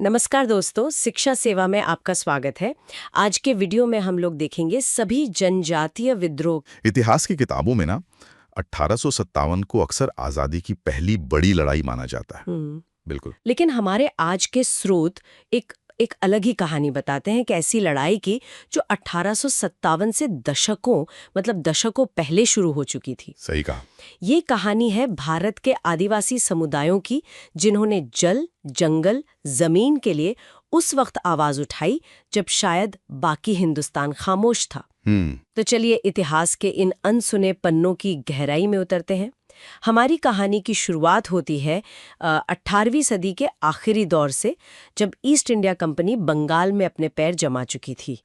नमस्कार दोस्तों, शिक्षा सेवा में आपका स्वागत है। आज के वीडियो में हम लोग देखेंगे सभी जनजातीय विद्रोह। इतिहास की किताबों में ना 1857 को अक्सर आजादी की पहली बड़ी लड़ाई माना जाता है। बिल्कुल। लेकिन हमारे आज के स्रोत एक अलग ही कहानी बताते हैं कि ऐसी लड़ाई की जो 1857 से दशकों पहले शुरू हो चुकी थी। सही कहा। ये कहानी है भारत के आदिवासी समुदायों की, जिन्होंने जल, जंगल, जमीन के लिए उस वक्त आवाज उठाई जब शायद बाकी हिंदुस्तान खामोश था। तो चलिए इतिहास के इन अनसुने पन्नों की गहराई में उतरते हैं। हमारी कहानी की शुरुआत होती है 18वीं सदी के आखिरी दौर से, जब ईस्ट इंडिया कंपनी बंगाल में अपने पैर जमा चुकी थी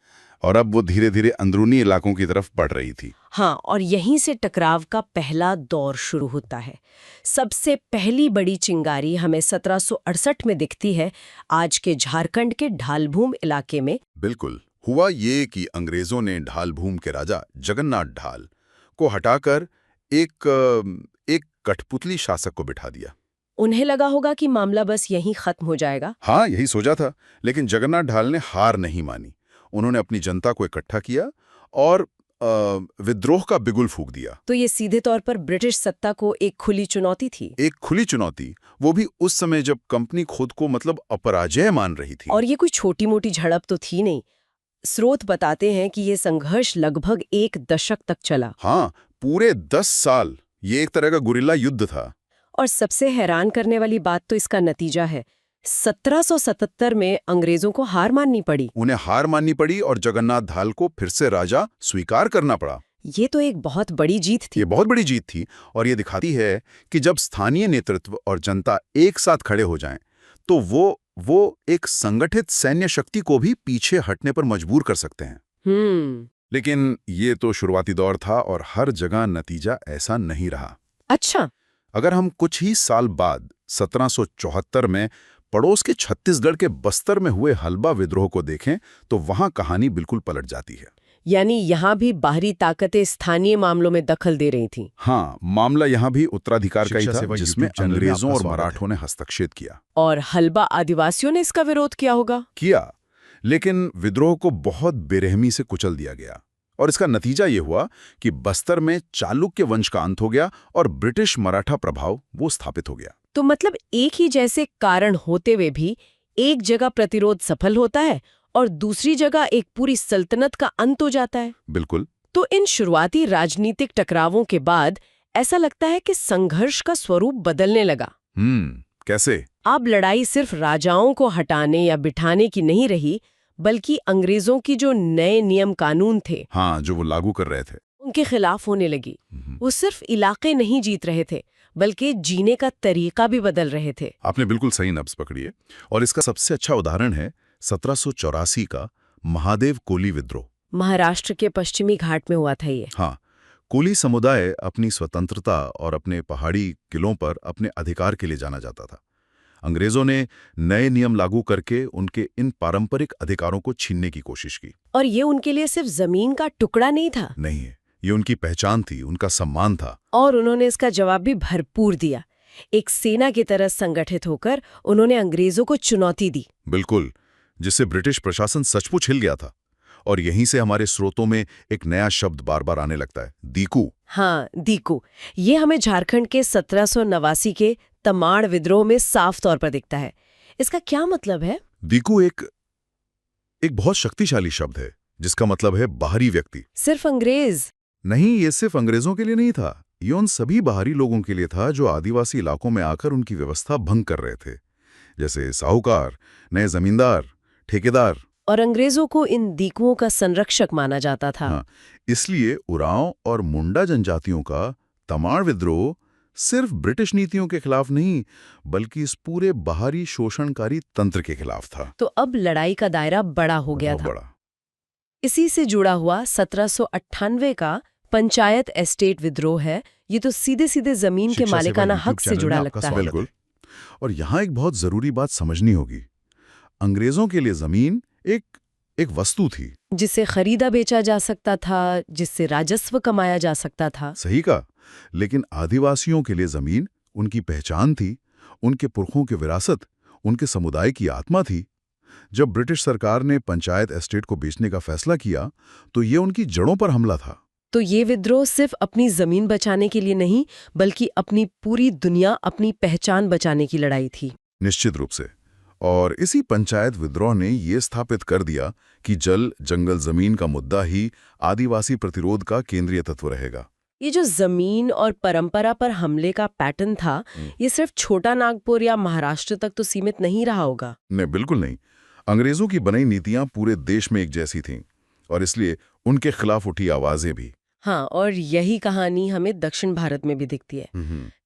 और अब वो धीरे धीरे अंदरूनी इलाकों की तरफ बढ़ रही थी। हाँ, और यहीं से टकराव का पहला दौर शुरू होता है। सबसे पहली बड़ी चिंगारी हमें 1768 में दिखती है, आज के झारखंड के ढालभूम इलाके में। बिल्कुल। हुआ ये कि अंग्रेजों ने ढालभूम के राजा जगन्नाथ ढाल को हटाकर एक कठपुतली शासक को बिठा दिया। उन्हें लगा होगा कि मामला बस यहीं खत्म हो जाएगा। हाँ, यही सोचा था, लेकिन जगन्नाथ ढाल ने हार नहीं मानी। उन्होंने अपनी जनता को इकट्ठा किया और विद्रोह का बिगुल फूंक दिया। तो ये सीधे तौर पर ब्रिटिश सत्ता को एक खुली चुनौती थी। एक खुली चुनौती, वो भी उस समय जब कंपनी खुद को अपराजय मान रही थी। और ये कोई छोटी मोटी झड़प तो थी नहीं। स्रोत बताते हैं कि ये संघर्ष लगभग 1 दशक तक चला। हाँ, पूरे 10 साल ये एक तरह का गुरिल्ला युद्ध था। और सबसे हैरान करने वाली बात तो इसका नतीजा है। 1777 में अंग्रेजों को हार माननी पड़ी। उन्हें हार माननी पड़ी और जगन्नाथ ढाल को फिर से राजा स्वीकार करना पड़ा। ये तो एक बहुत बड़ी जीत थी। ये बहुत बड़ी जीत थी और ये दिखाती है कि जब स्थानीय नेतृत्व और जनता एक साथ खड़े हो जाएं, तो वो एक संगठित सैन्य शक्ति को भी पीछे हटने पर मजबूर कर सकते हैं। लेकिन ये तो शुरुआती दौर था और हर जगह नतीजा ऐसा नहीं रहा। अच्छा। अगर हम कुछ ही साल बाद 1774 में पड़ोस के छत्तीसगढ़ के बस्तर में हुए हल्बा विद्रोह को देखें, तो वहां कहानी बिल्कुल पलट जाती है। यानी यहाँ भी बाहरी ताकतें स्थानीय मामलों में दखल दे रही थीं। हाँ, मामला यहाँ भी उत्तराधिकार का ही था, जिसमें अंग्रेजों और मराठों ने हस्तक्षेप किया। और हल्बा आदिवासियों ने इसका विरोध किया होगा। लेकिन विद्रोह को बहुत बेरहमी से कुचल दिया गया और इसका नतीजा ये हुआ कि बस्तर में चालुक्य वंश का अंत हो गया और ब्रिटिश मराठा प्रभाव वो स्थापित हो गया। तो मतलब एक ही जैसे कारण होते हुए भी एक जगह प्रतिरोध सफल होता है और दूसरी जगह एक पूरी सल्तनत का अंत हो जाता है। बिल्कुल। तो इन शुरुआती राजनीतिक टकरावों के बाद ऐसा लगता है कि संघर्ष का स्वरूप बदलने लगा। कैसे? अब लड़ाई सिर्फ राजाओं को हटाने या बिठाने की नहीं रही, बल्कि अंग्रेजों की जो नए नियम कानून थे, हाँ, जो वो लागू कर रहे थे, उनके खिलाफ होने लगी। वो सिर्फ इलाके नहीं जीत रहे थे, बल्कि जीने का तरीका भी बदल रहे थे। आपने बिल्कुल सही नब्ज पकड़ी है। और इसका सबसे अच्छा उदाहरण है 1784 का महादेव कोली विद्रोह। महाराष्ट्र के पश्चिमी घाट में हुआ था ये। हाँ, कोली समुदाय अपनी स्वतंत्रता और अपने पहाड़ी किलों पर अपने अधिकार के लिए जाना जाता था। अंग्रेजों ने नए नियम लागू करके उनके इन पारंपरिक अधिकारों को छीनने की कोशिश की। और ये उनके लिए सिर्फ जमीन का टुकड़ा नहीं था। नहीं, ये उनकी पहचान थी, उनका सम्मान था। और उन्होंने इसका जवाब भी भरपूर दिया। एक सेना की तरह संगठित होकर उन्होंने अंग्रेजों को चुनौती दी। बिल्कुल, जिससे ब्रिटिश प्रशासन सचमुच हिल गया था। और यहीं से हमारे स्रोतों में एक नया शब्द बार बार आने लगता है, दीकू। हाँ, दीकू। ये हमें झारखंड के 1789 के तमाड़ विद्रोह में साफ तौर पर दिखता है। इसका क्या मतलब है? दीकू एक बहुत शक्तिशाली शब्द है, जिसका मतलब है बाहरी व्यक्ति। सिर्फ अंग्रेज नहीं, ये सिर्फ अंग्रेजों के लिए नहीं था। ये उन सभी बाहरी लोगों के लिए था जो आदिवासी इलाकों में आकर उनकी व्यवस्था भंग कर रहे थे, जैसे साहूकार, नए जमींदार, ठेकेदार। और अंग्रेजों को इन दीकुओं का संरक्षक माना जाता था। हाँ, इसलिए उरांव और मुंडा जनजातियों का तमाड़ विद्रोह सिर्फ ब्रिटिश नीतियों के खिलाफ नहीं, बल्कि इस पूरे बाहरी शोषणकारी तंत्र के खिलाफ था। तो अब लड़ाई का दायरा बड़ा हो गया था। इसी से जुड़ा हुआ 1798 का पंचायत एस्टेट विद्रोह है। ये तो सीधे सीधे जमीन के मालिकाना हक से जुड़ा लगता है। बिल्कुल। और यहाँ एक बहुत जरूरी बात समझनी होगी। अंग्रेजों के लिए जमीन एक वस्तु थी, जिसे खरीदा बेचा जा सकता था, जिससे राजस्व कमाया जा सकता था। सही कहा। लेकिन आदिवासियों के लिए जमीन उनकी पहचान थी, उनके पुरखों की विरासत, उनके समुदाय की आत्मा थी। जब ब्रिटिश सरकार ने पंचायत एस्टेट को बेचने का फैसला किया तो ये उनकी जड़ों पर हमला था। तो ये विद्रोह सिर्फ अपनी जमीन बचाने के लिए नहीं, बल्कि अपनी पूरी दुनिया, अपनी पहचान बचाने की लड़ाई थी। निश्चित रूप से। और इसी पंचायत विद्रोह ने ये स्थापित कर दिया कि जल, जंगल, जमीन का मुद्दा ही आदिवासी प्रतिरोध का केंद्रीय तत्व रहेगा। ये जो जमीन और परंपरा पर हमले का पैटर्न था, ये सिर्फ छोटा नागपुर या महाराष्ट्र तक तो सीमित नहीं रहा होगा। नहीं, बिल्कुल नहीं। अंग्रेजों की बनाई नीतियां पूरे देश में एक जैसी थीं और इसलिए उनके खिलाफ उठी आवाजें भी। हाँ, और यही कहानी हमें दक्षिण भारत में भी दिखती है।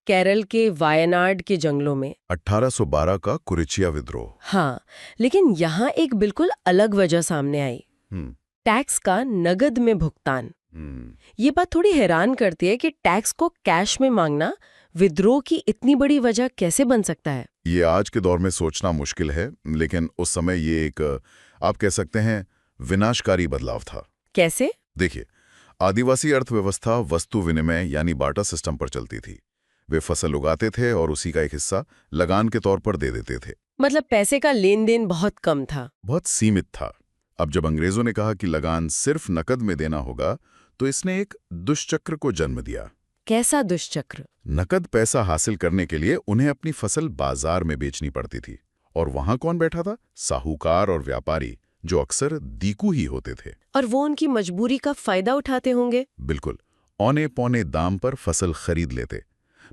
केरल के वायनाड के जंगलों में 1812 का कुरिचिया विद्रोह। हाँ, लेकिन यहाँ एक बिल्कुल अलग वजह सामने आई। टैक्स का नगद में भुगतान। ये बात थोड़ी हैरान करती है कि टैक्स को कैश में मांगना विद्रोह की इतनी बड़ी वजह कैसे बन सकता है। ये आज के दौर में सोचना मुश्किल है, लेकिन उस समय ये एक, आप कह सकते हैं, विनाशकारी बदलाव था। कैसे? देखिए, आदिवासी अर्थव्यवस्था वस्तु विनिमय यानी बार्टर सिस्टम पर चलती थी। वे फसल उगाते थे और उसी का एक हिस्सा लगान के तौर पर दे देते थे। मतलब पैसे का लेन देन बहुत कम था, बहुत सीमित था। अब जब अंग्रेजों ने कहा कि लगान सिर्फ नकद में देना होगा, तो इसने एक दुष्चक्र को जन्म दिया। कैसा दुष्चक्र? नकद पैसा हासिल करने के लिए उन्हें अपनी फसल बाजार में बेचनी पड़ती थी। और वहां कौन बैठा था? साहूकार और व्यापारी, जो अक्सर दीकू ही होते थे। और वो उनकी मजबूरी का फायदा उठाते होंगे। बिल्कुल, औने पौने दाम पर फसल खरीद लेते।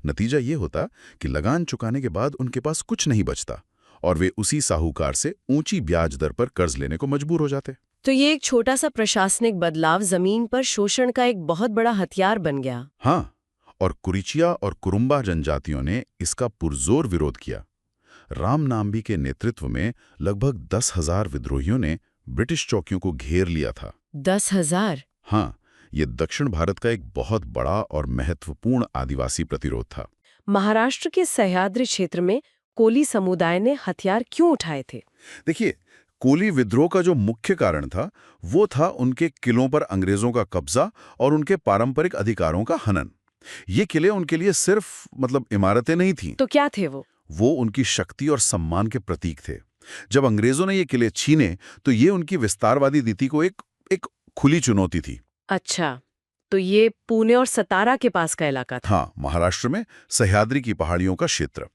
नतीजा ये होता कि लगान चुकाने के बाद उनके पास कुछ नहीं बचता और वे उसी साहूकार से ऊंची ब्याज दर पर कर्ज लेने को मजबूर हो जाते। तो ये एक छोटा सा प्रशासनिक बदलाव जमीन पर शोषण का एक बहुत बड़ा हथियार बन गया। हाँ, और कुरिचिया और कुरुम्बा जनजातियों ने इसका पुरजोर विरोध किया। राम नाम्बी के नेतृत्व में लगभग 10,000 विद्रोहियों ने ब्रिटिश चौकियों को घेर लिया था। 10,000? हाँ, ये दक्षिण भारत का एक बहुत बड़ा और महत्वपूर्ण आदिवासी प्रतिरोध था। महाराष्ट्र के सह्याद्री क्षेत्र में कोली समुदाय ने हथियार क्यों उठाए थे? देखिए, कोली विद्रोह का जो मुख्य कारण था, वो था उनके किलों पर अंग्रेजों का कब्जा और उनके पारंपरिक अधिकारों का हनन। ये किले उनके लिए सिर्फ इमारतें नहीं थीं। तो क्या थे वो? वो उनकी शक्ति और सम्मान के प्रतीक थे। जब अंग्रेजों ने ये किले छीने, तो ये उनकी विस्तारवादी नीति को एक खुली चुनौती थी। अच्छा, तो ये पुणे और सतारा के पास का इलाका था। हाँ, महाराष्ट्र में सह्याद्री की पहाड़ियों का क्षेत्र।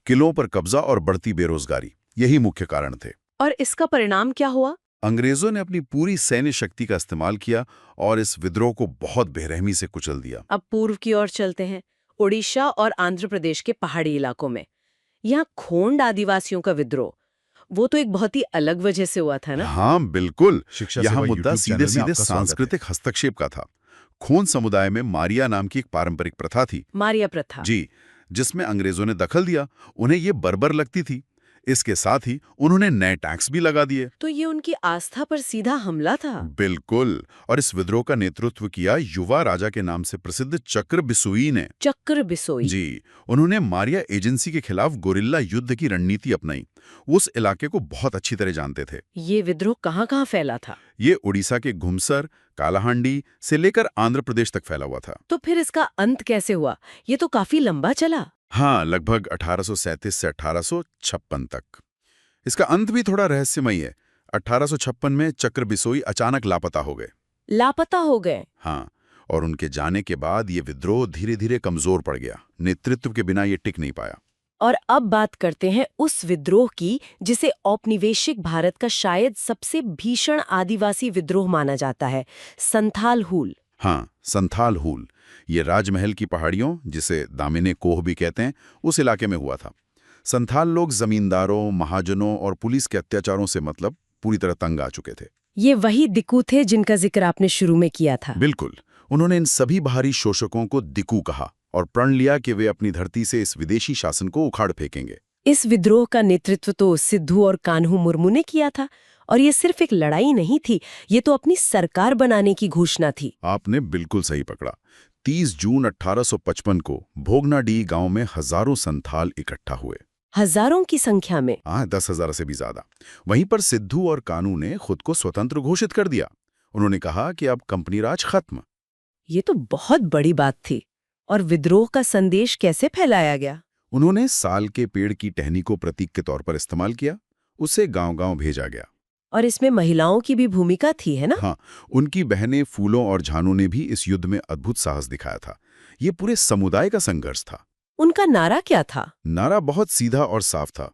किलों पर कब्जा और बढ़ती बेरोजगारी, यही मुख्य कारण थे। और इसका परिणाम क्या हुआ? अंग्रेजों ने अपनी पूरी सैन्य शक्ति का इस्तेमाल किया और इस विद्रोह को बहुत बेरहमी से कुचल दिया। अब पूर्व की ओर चलते हैं, ओडिशा और आंध्र प्रदेश के पहाड़ी इलाकों में। यहाँ खोंड आदिवासियों का विद्रोह, वो तो एक बहुत ही अलग वजह से हुआ था ना? हाँ, बिल्कुल। शिक्षा यहाँ सेवा मुद्दा YouTube चैनल में सीधे-सीधे आपका स्वागत है। सांस्कृतिक हस्तक्षेप का था। खोन समुदाय में मारिया नाम की एक पारंपरिक प्रथा थी। मारिया प्रथा? जी, जिसमें अंग्रेजों ने दखल दिया। उन्हें ये बर्बर लगती थी। इसके साथ ही उन्होंने नए टैक्स भी लगा दिए। तो ये उनकी आस्था पर सीधा हमला था। बिल्कुल। और इस विद्रोह का नेतृत्व किया युवा राजा के नाम से प्रसिद्ध चक्र बिसोई ने। चक्र बिसोई? जी, उन्होंने मारिया एजेंसी के खिलाफ गोरिल्ला युद्ध की रणनीति अपनाई। उस इलाके को बहुत अच्छी तरह जानते थे। ये विद्रोह कहाँ-कहाँ फैला था? ये उड़ीसा के घुमसर, कालाहांडी से लेकर आंध्र प्रदेश तक फैला हुआ था। तो फिर इसका अंत कैसे हुआ? ये तो काफी लंबा चला। हाँ, लगभग 1837 से 1856 तक। इसका अंत भी थोड़ा रहस्यमयी है। 1856 में चक्र बिसोई अचानक लापता हो गए। लापता हो गए? हाँ, और उनके जाने के बाद ये विद्रोह धीरे-धीरे कमजोर पड़ गया। नेतृत्व के बिना ये टिक नहीं पाया। और अब बात करते हैं उस विद्रोह की जिसे औपनिवेशिक भारत का शायद सबसे भीषण आदिवासी विद्रोह माना जाता है, संथाल हूल। हाँ, संथाल हूल। ये राजमहल की पहाड़ियों, जिसे दामिने कोह भी कहते हैं, उस इलाके में हुआ था। संथाल लोग जमींदारों, महाजनों और पुलिस के अत्याचारों से पूरी तरह तंग आ चुके थे। ये वही दिक्कू थे जिनका जिक्र आपने शुरू में किया था। बिल्कुल। उन्होंने इन सभी बाहरी शोषकों को दिक्कू कहा और प्रण लिया कि वे अपनी धरती से इस विदेशी शासन को उखाड़ फेंकेंगे। इस विद्रोह का नेतृत्व तो सिद्धू और कान्हू मुर्मू ने किया था। और ये सिर्फ एक लड़ाई नहीं थी, ये तो अपनी सरकार बनाने की घोषणा थी। आपने बिल्कुल सही पकड़ा। 30 जून 1855 को भोगनाडीह गांव में हजारों संथाल इकट्ठा हुए। हजारों की संख्या में? हाँ, 10,000 से भी ज्यादा। वहीं पर सिद्धू और कान्हू ने खुद को स्वतंत्र घोषित कर दिया। उन्होंने कहा कि अब कंपनी राज खत्म। ये तो बहुत बड़ी बात थी। और विद्रोह का संदेश कैसे फैलाया गया? उन्होंने साल के पेड़ की टहनी को प्रतीक के तौर पर इस्तेमाल किया, उसे गांव-गांव भेजा गया। और इसमें महिलाओं की भी भूमिका थी, है ना? हाँ, उनकी बहनें फूलों और झानों ने भी इस युद्ध में अद्भुत साहस दिखाया था। ये पूरे समुदाय का संघर्ष था। उनका नारा क्या था? नारा बहुत सीधा और साफ था,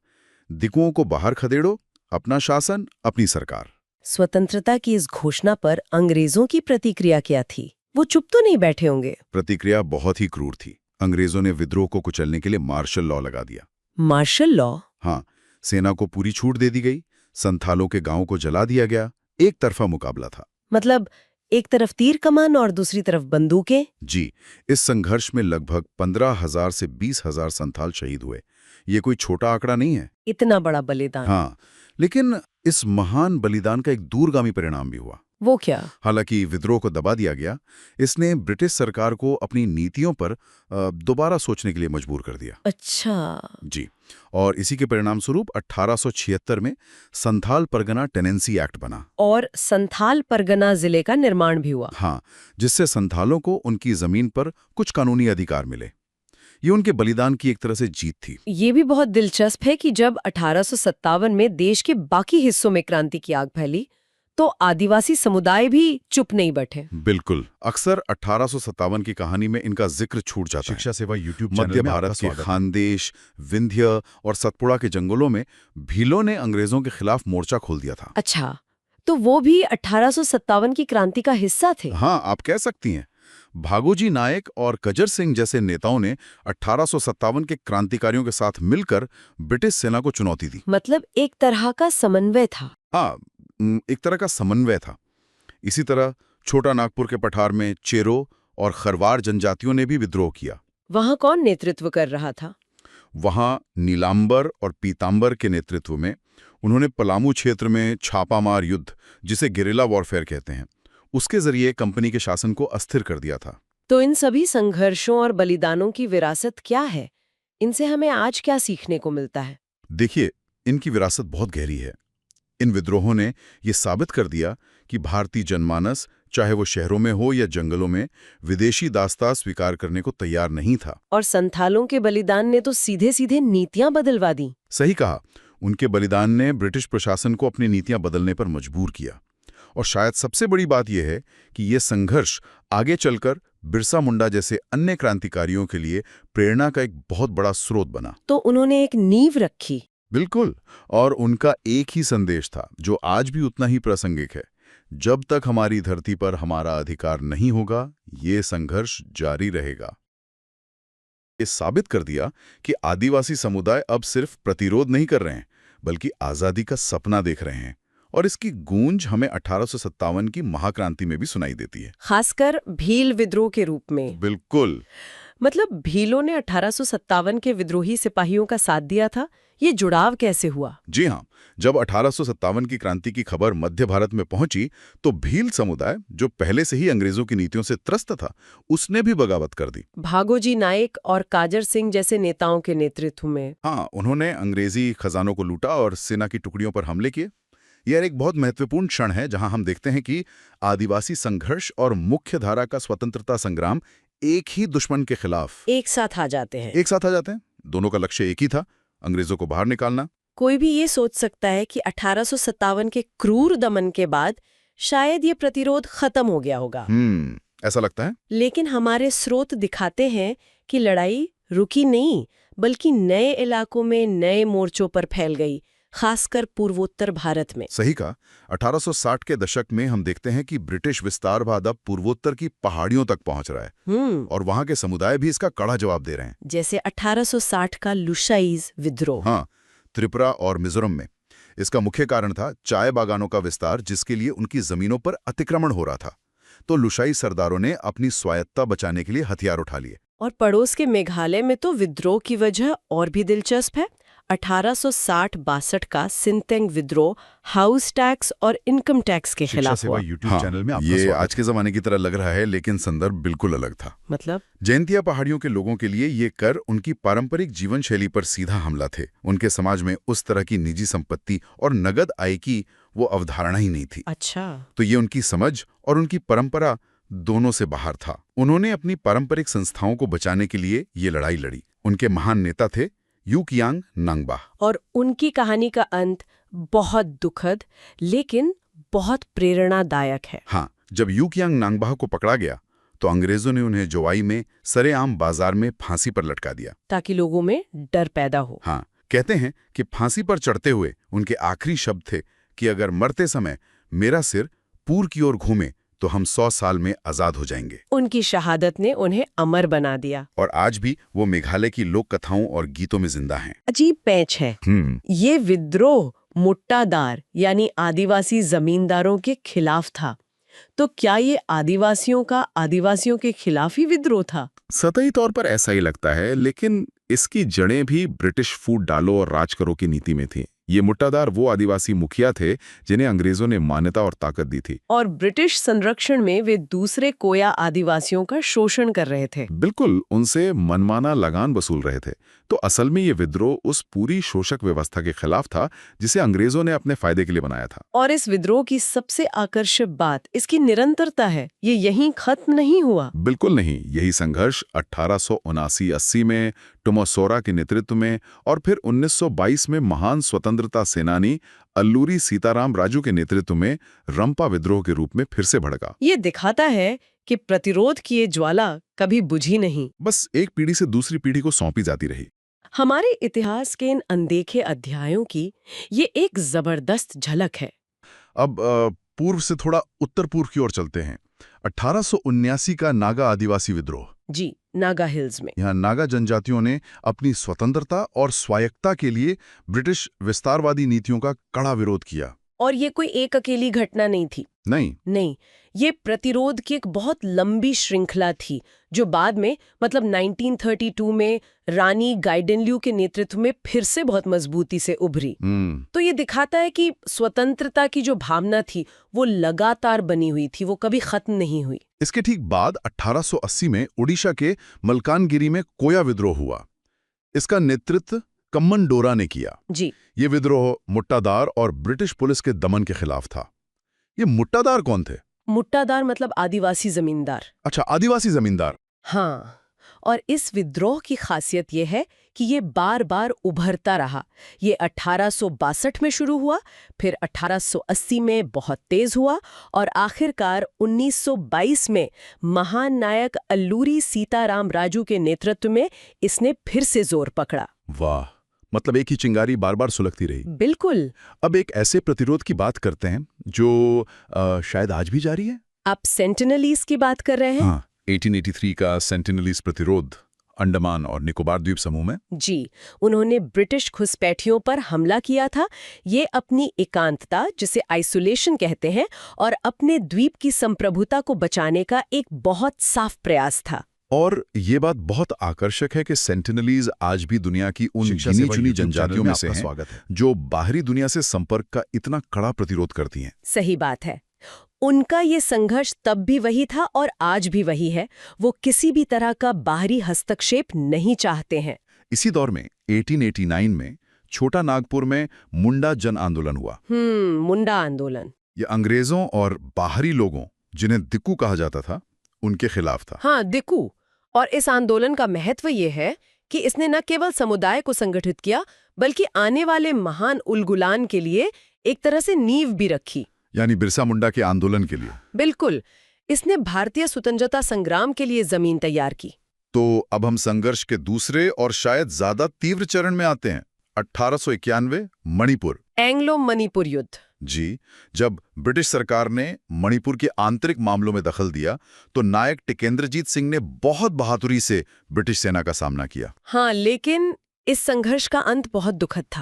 दिकुओं को बाहर खदेड़ो, अपना शासन, अपनी सरकार। स्वतंत्रता की इस घोषणा पर अंग्रेजों की प्रतिक्रिया क्या थी? वो चुप तो नहीं बैठे होंगे। प्रतिक्रिया बहुत ही क्रूर थी। अंग्रेजों ने विद्रोह को कुचलने के लिए मार्शल लॉ लगा दिया। Martial law? हाँ, सेना को पूरी छूट दे दी गई, संथालों के गांवों को जला दिया गया। एक तरफा मुकाबला था। मतलब एक तरफ तीर कमान और दूसरी तरफ बंदूकें? जी, इस संघर्ष में लगभग 15,000 से 20,000 संथाल शहीद हुए। ये कोई छोटा आंकड़ा नहीं है। इतना बड़ा बलिदान। हाँ, लेकिन इस महान बलिदान का एक दूरगामी परिणाम भी हुआ। वो क्या? हालांकि विद्रोह को दबा दिया गया, इसने ब्रिटिश सरकार को अपनी नीतियों पर दोबारा सोचने के लिए मजबूर कर दिया। अच्छा। जी, और इसी के परिणाम स्वरूप 1876 में संथाल परगना टेनेंसी एक्ट बना। और संथाल परगना जिले का निर्माण भी हुआ। हाँ, जिससे संथालों को उनकी जमीन पर कुछ कानूनी अधिकार मिले। ये उनके बलिदान की एक तरह से जीत थी। ये भी बहुत दिलचस्प है कि जब 1857 में देश के बाकी हिस्सों में क्रांति की आग फैली, तो आदिवासी समुदाय भी चुप नहीं बैठे। बिल्कुल, अक्सर 1857 की कहानी में इनका जिक्र छूट जाता है। शिक्षा सेवा यूट्यूब मध्य भारत के खानदेश, विंध्य और सतपुड़ा के जंगलों में भीलों ने अंग्रेजों के खिलाफ मोर्चा खोल दिया था। अच्छा, तो वो भी 1857 की क्रांति का हिस्सा थे? हाँ, आप कह सकती हैं। भागोजी नायक और कजर सिंह जैसे नेताओं ने 1857 के क्रांतिकारियों के साथ मिलकर ब्रिटिश सेना को चुनौती दी। मतलब एक तरह का समन्वय था। हाँ, एक तरह का समन्वय था। इसी तरह छोटा नागपुर के पठार में चेरो और खरवार जनजातियों ने भी विद्रोह किया। वहां कौन नेतृत्व कर रहा था? वहां नीलांबर और पीतांबर के नेतृत्व में उन्होंने पलामू क्षेत्र में छापामार युद्ध, जिसे गेरिला वॉरफेयर कहते हैं, उसके जरिए कंपनी के शासन को अस्थिर कर दिया था। तो इन सभी संघर्षों और बलिदानों की विरासत क्या है? इनसे हमें आज क्या सीखने को मिलता है? देखिए, इनकी विरासत बहुत गहरी है। इन विद्रोहों ने ये साबित कर दिया कि भारतीय जनमानस, चाहे वो शहरों में हो या जंगलों में, विदेशी दास्तां स्वीकार करने को तैयार नहीं था। और संथालों के बलिदान ने तो सीधे सीधे नीतियां बदलवा दी। सही कहा, उनके बलिदान ने ब्रिटिश प्रशासन को अपनी नीतियां बदलने पर मजबूर किया। और शायद सबसे बड़ी बात यह है कि यह संघर्ष आगे चलकर बिरसा मुंडा जैसे अन्य क्रांतिकारियों के लिए प्रेरणा का एक बहुत बड़ा स्रोत बना। तो उन्होंने एक नींव रखी। बिल्कुल, और उनका एक ही संदेश था जो आज भी उतना ही प्रासंगिक है। जब तक हमारी धरती पर हमारा अधिकार नहीं होगा, ये संघर्ष जारी रहेगा। ये साबित कर दिया कि आदिवासी समुदाय अब सिर्फ प्रतिरोध नहीं कर रहे हैं, बल्कि आजादी का सपना देख रहे हैं। और इसकी गूंज हमें 1857 की महाक्रांति में भी सुनाई देती है, खासकर भील विद्रोह के रूप में। बिल्कुल। मतलब भीलों ने 1857 के विद्रोही सिपाहियों का साथ दिया था। ये जुड़ाव कैसे हुआ? जी हाँ, जब 1857 की क्रांति की खबर मध्य भारत में पहुंची, तो भील समुदाय, जो पहले से ही अंग्रेजों की नीतियों से त्रस्त था, उसने भी बगावत कर दी। भागोजी नायक और काजर सिंह जैसे नेताओं के नेतृत्व में। हाँ, उन्होंने अंग्रेजी खजानों को लूटा और सेना की टुकड़ियों पर हमले किए। यह एक बहुत महत्वपूर्ण क्षण है जहां हम देखते हैं कि आदिवासी संघर्ष और मुख्य धारा का स्वतंत्रता संग्राम एक ही दुश्मन के खिलाफ एक साथ आ जाते हैं। एक साथ आ जाते हैं। दोनों का लक्ष्य एक ही था, अंग्रेजों को बाहर निकालना। कोई भी ये सोच सकता है कि 1857 के क्रूर दमन के बाद शायद ये प्रतिरोध खत्म हो गया होगा। ऐसा लगता है। लेकिन हमारे स्रोत दिखाते हैं कि लड़ाई रुकी नहीं, बल्कि नए इलाकों में नए मोर्चों पर फैल गई, खासकर पूर्वोत्तर भारत में। सही कहा। 1860 के दशक में हम देखते हैं कि ब्रिटिश विस्तारवाद अब पूर्वोत्तर की पहाड़ियों तक पहुंच रहा है। और वहां के समुदाय भी इसका कड़ा जवाब दे रहे हैं। जैसे 1860 का लुशाईज विद्रोह। हाँ, त्रिपुरा और मिजोरम में। इसका मुख्य कारण था चाय बागानों का विस्तार, जिसके लिए उनकी जमीनों पर अतिक्रमण हो रहा था। तो लुशाई सरदारों ने अपनी स्वायत्ता बचाने के लिए हथियार उठा लिए। और पड़ोस के मेघालय में तो विद्रोह की वजह और भी दिलचस्प है। 1860-62 का सिंथेंग विद्रोह हाउस टैक्स और इनकम टैक्स के खिलाफ हुआ। यूट्यूब चैनल में आपका ये स्वागत। आज के जमाने की तरह लग रहा है, लेकिन संदर्भ बिल्कुल अलग था। मतलब जैंतिया पहाड़ियों के लोगों के लिए ये कर उनकी पारंपरिक जीवन शैली पर सीधा हमला थे। उनके समाज में उस तरह की निजी संपत्ति और नगद आय की वो अवधारणा ही नहीं थी। अच्छा। तो ये उनकी समझ और उनकी परंपरा दोनों से बाहर था। उन्होंने अपनी पारंपरिक संस्थाओं को बचाने के लिए ये लड़ाई लड़ी। उनके महान नेता थे यूकियांग नांगबा। और उनकी कहानी का अंत बहुत दुखद लेकिन बहुत प्रेरणादायक है। हाँ, जब यूकियांग नांगबा को पकड़ा गया तो अंग्रेजों ने उन्हें जोवाई में सरेआम बाजार में फांसी पर लटका दिया, ताकि लोगों में डर पैदा हो। हाँ, कहते हैं कि फांसी पर चढ़ते हुए उनके आखिरी शब्द थे कि अगर मरते समय मेरा सिर पूर्व की ओर घूमे तो हम 100 साल में आजाद हो जाएंगे। उनकी शहादत ने उन्हें अमर बना दिया और आज भी वो मेघालय की लोक कथाओं और गीतों में जिंदा हैं। अजीब पैंच है। ये विद्रोह मुट्टादार यानी आदिवासी जमींदारों के खिलाफ था। तो क्या ये आदिवासियों का आदिवासियों के खिलाफ ही विद्रोह था? सतही तौर पर ऐसा ही लगता है, लेकिन इसकी जड़ें भी ब्रिटिश फूट डालो और राज करो की नीति में थी। ये मुट्टादार वो आदिवासी मुखिया थे जिन्हें अंग्रेजों ने मान्यता और ताकत दी थी, और ब्रिटिश संरक्षण में वे दूसरे कोया आदिवासियों का शोषण कर रहे थे। बिल्कुल उनसे मनमाना लगान वसूल रहे थे। तो असल में ये विद्रोह उस पूरी शोषक व्यवस्था के खिलाफ था जिसे अंग्रेजों ने अपने फायदे के लिए बनाया था। और इस विद्रोह की सबसे आकर्षक बात इसकी निरंतरता है। ये यहीं खत्म नहीं हुआ। बिल्कुल नहीं। यही संघर्ष 1879-80 में टोमोसोरा के नेतृत्व में और फिर 1922 में महान स्वतंत्रता सेनानी अल्लूरी सीताराम राजू के नेतृत्व में रंपा विद्रोह के रूप में फिर से भड़का। ये दिखाता है कि प्रतिरोध की ये ज्वाला कभी बुझी नहीं, बस एक पीढ़ी से दूसरी पीढ़ी को सौंपी जाती रही। हमारे इतिहास के इन अनदेखे अध्यायों की ये एक जबरदस्त झलक है। अब पूर्व से थोड़ा उत्तर पूर्व की ओर चलते हैं। 1879 का नागा आदिवासी विद्रोह। जी, नागा हिल्स में। यहाँ नागा जनजातियों ने अपनी स्वतंत्रता और स्वायत्तता के लिए ब्रिटिश विस्तारवादी नीतियों का कड़ा विरोध किया। और ये कोई एक अकेली घटना नहीं थी। नहीं, ये प्रतिरोध की एक बहुत लंबी श्रृंखला थी जो बाद में मतलब 1932 में रानी गाइडेनल्यू के नेतृत्व में फिर से बहुत मजबूती से उभरी। तो ये दिखाता है कि स्वतंत्रता की जो भावना थी वो लगातार बनी हुई थी, वो कभी खत्म नहीं हुई। इसके ठीक बाद 1880 में ओडिशा के मलकानगिरी में कोया विद्रोह हुआ। इसका नेतृत्व कम्मन ने किया। जी, ये विद्रोह मुट्टादार और ब्रिटिश पुलिस के दमन के खिलाफ था। ये मुट्टादार कौन थे? मुट्टादार मतलब आदिवासी जमींदार। अच्छा, आदिवासी जमींदार। हाँ, और इस विद्रोह की खासियत ये है कि ये बार बार उभरता रहा। ये 1862 में शुरू हुआ, फिर 1880 में बहुत तेज हुआ और आखिरकार 1922 में महान नायक अल्लूरी सीताराम राजू के नेतृत्व में इसने फिर से जोर पकड़ा। वाह, मतलब एक ही चिंगारी बार बार सुलगती रही। बिल्कुल। अब एक ऐसे प्रतिरोध की बात करते हैं जो शायद आज भी जारी है। आप सेंटिनलीज की बात कर रहे हैं? हाँ, 1883 का सेंटिनलीज प्रतिरोध अंडमान और निकोबार द्वीप समूह में। जी, उन्होंने ब्रिटिश घुसपैठियों पर हमला किया था। ये अपनी एकांतता, जिसे आइसोलेशन कहते हैं, और अपने द्वीप की संप्रभुता को बचाने का एक बहुत साफ प्रयास था। और ये बात बहुत आकर्षक है कि सेंटिनलीज आज भी दुनिया की उन गिनी चुनी जनजातियों में से हैं जो बाहरी दुनिया से संपर्क का इतना कड़ा प्रतिरोध करती हैं। सही बात है। उनका ये संघर्ष तब भी वही था और आज भी वही है। वो किसी भी तरह का बाहरी हस्तक्षेप नहीं चाहते हैं। इसी दौर में 1889 में छोटा नागपुर में मुंडा जन आंदोलन हुआ। मुंडा आंदोलन। ये अंग्रेजों और बाहरी लोगों, जिन्हें दिक्कू कहा जाता था, उनके खिलाफ था। हाँ, दिक्कू। और इस आंदोलन का महत्व ये है कि इसने न केवल समुदाय को संगठित किया बल्कि आने वाले महान उलगुलान के लिए एक तरह से नींव भी रखी। यानी बिरसा मुंडा के आंदोलन के लिए। बिल्कुल, इसने भारतीय स्वतंत्रता संग्राम के लिए जमीन तैयार की। तो अब हम संघर्ष के दूसरे और शायद ज्यादा तीव्र चरण में आते हैं। 1891 मणिपुर। एंग्लो मणिपुर युद्ध। जी, जब ब्रिटिश सरकार ने मणिपुर के आंतरिक मामलों में दखल दिया तो नायक टिकेंद्रजीत सिंह ने बहुत बहादुरी से ब्रिटिश सेना का सामना किया। हाँ, लेकिन इस संघर्ष का अंत बहुत दुखद था।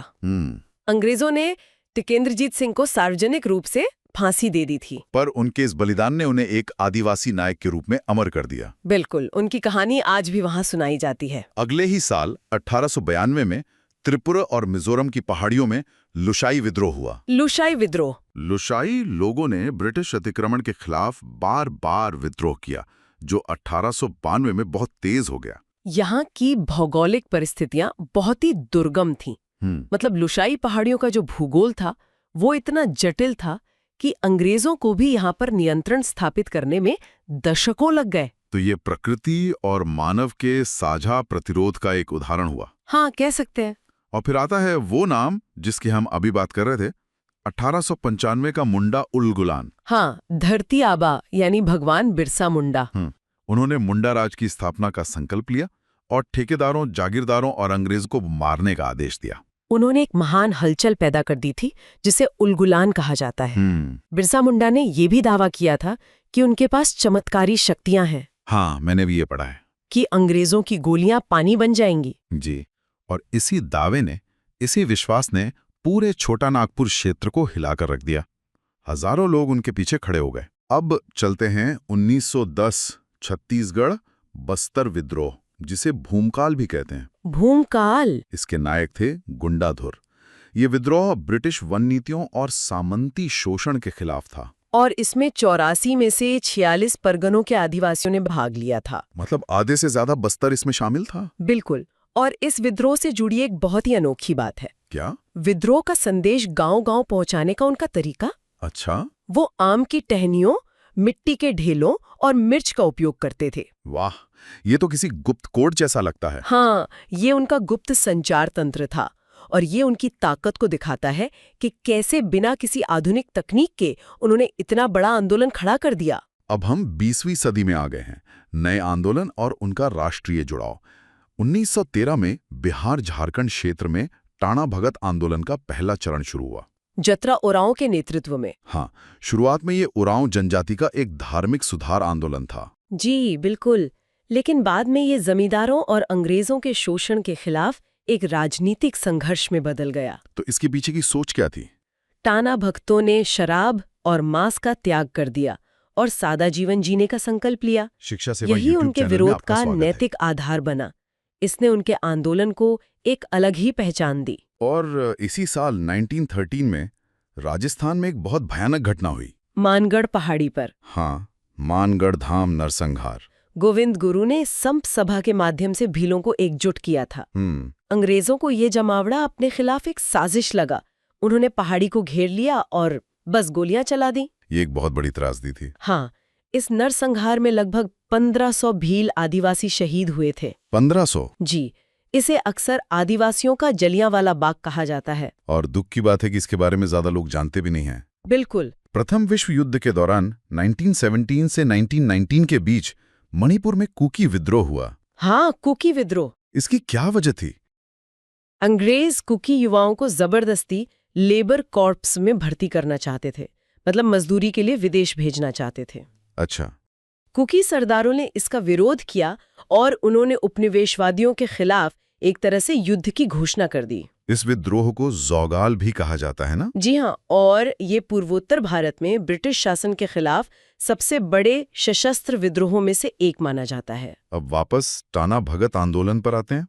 अंग्रेजों ने टिकेंद्रजीत सिंह को सार्वजनिक रूप से फांसी दे दी थी। पर उनके इस बलिदान ने उन्हें एक आदिवासी नायक के रूप में अमर कर दिया। बिल्कुल, उनकी कहानी आज भी वहां सुनाई जाती है। अगले ही साल 1892 में त्रिपुरा और मिजोरम की पहाड़ियों में लुशाई विद्रोह हुआ। लुशाई विद्रोह। लुशाई लोगों ने ब्रिटिश अतिक्रमण के खिलाफ बार बार विद्रोह किया, जो 1892 में बहुत तेज हो गया। यहाँ की भौगोलिक परिस्थितियां बहुत ही दुर्गम थीं। मतलब लुशाई पहाड़ियों का जो भूगोल था वो इतना जटिल था कि अंग्रेजों को भी यहाँ पर नियंत्रण स्थापित करने में दशकों लग गए। तो ये प्रकृति और मानव के साझा प्रतिरोध का एक उदाहरण हुआ। हाँ, कह सकते हैं। और फिर आता है वो नाम जिसकी हम अभी बात कर रहे थे, 1895 का मुंडा उल गुलान। हाँ, धरती आबा यानी भगवान बिरसा मुंडा। उन्होंने मुंडा राज की स्थापना का संकल्प लिया और ठेकेदारों, जागीरदारों और अंग्रेजों को मारने का आदेश दिया। उन्होंने एक महान हलचल पैदा कर दी थी जिसे उलगुलान कहा जाता है। बिरसा मुंडा ने ये भी दावा किया था कि उनके पास चमत्कारी शक्तियां हैं। हाँ, मैंने भी ये पढ़ा है कि अंग्रेजों की गोलियां पानी बन जाएंगी। जी। और इसी दावे ने, इसी विश्वास ने पूरे छोटा नागपुर क्षेत्र को हिलाकर रख दिया। हजारों लोग उनके पीछे खड़े हो गए। अब चलते हैं 1910 छत्तीसगढ़ बस्तर विद्रोह, जिसे भूमकाल भी कहते हैं। भूमकाल? इसके नायक थे गुंडाधुर। ये विद्रोह ब्रिटिश वन नीतियों और सामंती शोषण के खिलाफ था। और इसमें 84 में से 46 परगनों के आदिवासियों ने भाग लिया था। मतलब आधे से ज्यादा बस्तर इसमें शामिल था। बिल्कुल। और इस विद्रोह से जुड़ी एक बहुत ही अनोखी बात है। क्या? विद्रोह का संदेश गांव-गांव पहुंचाने का उनका तरीका। अच्छा। वो आम की टहनियों, मिट्टी के ढेलों और मिर्च का उपयोग करते थे। वाह, ये तो किसी गुप्त कोड जैसा लगता है। हाँ, ये उनका गुप्त संचार तंत्र था और ये उनकी ताकत को दिखाता है कि कैसे बिना किसी आधुनिक तकनीक के उन्होंने इतना बड़ा आंदोलन खड़ा कर दिया। अब हम 20वीं सदी में आ गए हैं। नए आंदोलन और उनका राष्ट्रीय जुड़ाव। 1913 में बिहार झारखंड क्षेत्र में टाना भगत आंदोलन का पहला चरण शुरू हुआ। जतरा ओरांव के नेतृत्व में। हाँ, शुरुआत में ये ओरांव जनजाति का एक धार्मिक सुधार आंदोलन था। जी बिल्कुल, लेकिन बाद में ये जमींदारों और अंग्रेजों के शोषण के खिलाफ एक राजनीतिक संघर्ष में बदल गया। तो इसके पीछे की सोच क्या थी? टाना भक्तों ने शराब और मांस का त्याग कर दिया और सादा जीवन जीने का संकल्प लिया। शिक्षा सेवा यही यूट्यूब उनके चैनल में विरोध आपका का स्वागत है। नैतिक आधार बना। इसने उनके आंदोलन को एक अलग ही पहचान दी। और इसी साल 1913 में राजस्थान में एक बहुत भयानक घटना हुई। मानगढ़ पहाड़ी पर। हाँ, मानगढ़ धाम नरसंहार। गोविंद गुरु ने संप सभा के माध्यम से भीलों को एकजुट किया था। अंग्रेजों को ये जमावड़ा अपने खिलाफ एक साजिश लगा। उन्होंने पहाड़ी को घेर लिया और बस गोलियां चला दी। ये एक बहुत बड़ी त्रासदी थी। हाँ, इस नरसंहार में लगभग 1500 भील आदिवासी शहीद हुए थे। 1500? जी, इसे अक्सर आदिवासियों का जलियांवाला बाग कहा जाता है। और दुख की बात है कि इसके बारे में ज्यादा लोग जानते भी नहीं हैं। बिल्कुल। प्रथम विश्व युद्ध के दौरान 1917 से 1919 के बीच मणिपुर में कुकी विद्रोह हुआ। हाँ, कुकी विद्रोह। इसकी क्या वजह थी? अंग्रेज कुकी युवाओं को जबरदस्ती लेबर कॉर्प्स में भर्ती करना चाहते थे, मतलब मजदूरी के लिए विदेश भेजना चाहते थे। अच्छा। कुकी सरदारों ने इसका विरोध किया और उन्होंने उपनिवेशवादियों के खिलाफ एक तरह से युद्ध की घोषणा कर दी। इस विद्रोह को ज़ौगाल भी कहा जाता है ना? जी हाँ, और ये पूर्वोत्तर भारत में ब्रिटिश शासन के खिलाफ सबसे बड़े सशस्त्र विद्रोहों में से एक माना जाता है। अब वापस टाना भगत आंदोलन पर आते हैं।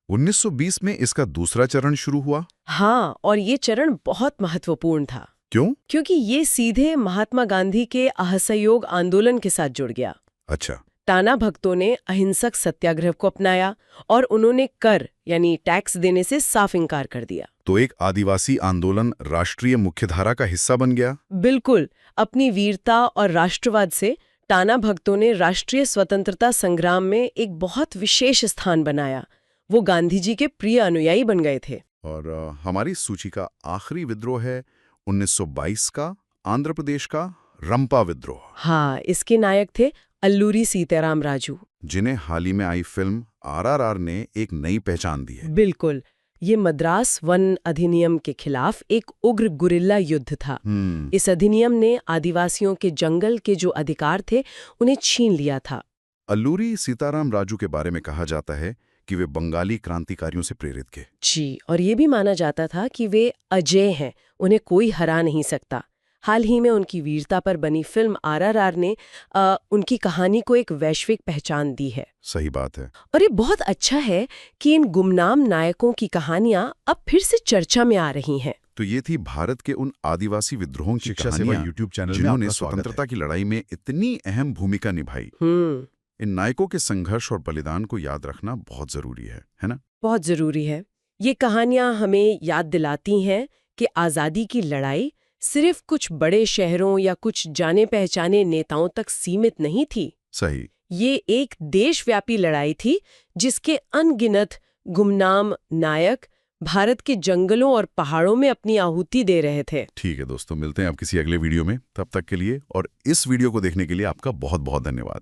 1920 में इसका दूसरा चरण शुरू हुआ। हाँ, और ये चरण बहुत महत्वपूर्ण था। क्यों? क्योंकि ये सीधे महात्मा गांधी के असहयोग आंदोलन के साथ जुड़ गया। अच्छा। टाना भक्तों ने अहिंसक सत्याग्रह को अपनाया और उन्होंने कर यानी टैक्स देने से साफ इनकार कर दिया। तो एक आदिवासी आंदोलन राष्ट्रीय मुख्यधारा का हिस्सा बन गया। बिल्कुल। अपनी वीरता और राष्ट्रवाद से टाना भक्तों ने राष्ट्रीय स्वतंत्रता संग्राम में एक बहुत विशेष स्थान बनाया। वो गांधी जी के प्रिय अनुयायी बन गए थे। और हमारी सूची का आखिरी विद्रोह है 1922 का, आंध्र प्रदेश का रंपा विद्रोह। हाँ, इसके नायक थे अल्लूरी सीताराम राजू, जिन्हें हाल ही में आई फिल्म आरआरआर ने एक नई पहचान दी है। बिल्कुल। ये मद्रास वन अधिनियम के खिलाफ एक उग्र गुरिल्ला युद्ध था। इस अधिनियम ने आदिवासियों के जंगल के जो अधिकार थे उन्हें छीन लिया था। अल्लूरी सीताराम राजू के बारे में कहा जाता है कि वे बंगाली क्रांतिकारियों से प्रेरित थे। जी, और ये भी माना जाता था कि वे अजय हैं, उन्हें कोई हरा नहीं सकता। हाल ही में उनकी वीरता पर बनी फिल्म आरआरआर ने उनकी कहानी को एक वैश्विक पहचान दी है। सही बात है। और ये बहुत अच्छा है कि इन गुमनाम नायकों की कहानियां अब फिर से चर्चा में आ रही हैं। तो ये थी भारत के उन आदिवासी विद्रोहों की शिक्षा सेवा कहानियां यूट्यूब चैनल में जिन्होंने आपका स्वागत है। स्वतंत्रता की लड़ाई में इतनी अहम भूमिका निभाई। इन नायकों के संघर्ष और बलिदान को याद रखना बहुत जरूरी है ना? बहुत जरूरी है। ये कहानियां हमें याद दिलाती हैं कि आज़ादी की लड़ाई सिर्फ कुछ बड़े शहरों या कुछ जाने पहचाने नेताओं तक सीमित नहीं थी। सही। ये एक देशव्यापी लड़ाई थी जिसके अनगिनत गुमनाम नायक भारत के जंगलों और पहाड़ों में अपनी आहुति दे रहे थे। ठीक है दोस्तों, मिलते हैं आप किसी अगले वीडियो में। तब तक के लिए और इस वीडियो को देखने के लिए आपका बहुत बहुत धन्यवाद।